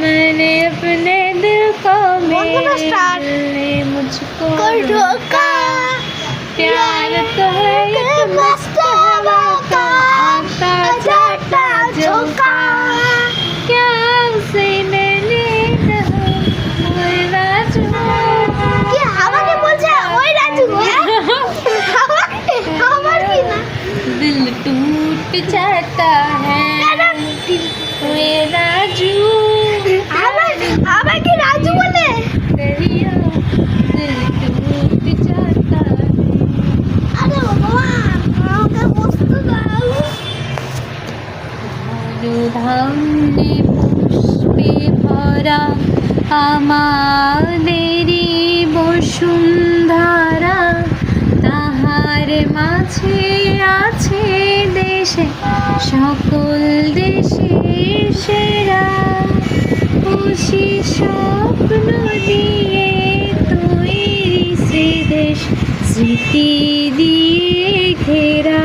मैंने अपने दिल को मिलने मुझको रोका, प्यार तो है एक मस्त हवा का आता जाता झोंका, क्या उसे मैंने कहा ওই রাজু, কি আমাকে বলছে ওই রাজু? আমার কি না दिल टूट जाता है ওই রাজু, আমার কি রাজু বলে? तेरिया दिल टूट जाता है। আরে বাবা আমাকে বসতে দাও। ধামে পুষ্পে ভরা আমাদেরই বসুন্ধরা, তাহার মাঝে আছে দেশে সকল দেশের সেরা, খুশি স্বপ্ন দিয়ে তৈরি সে দেশ স্মৃতি দিয়ে ঘেরা।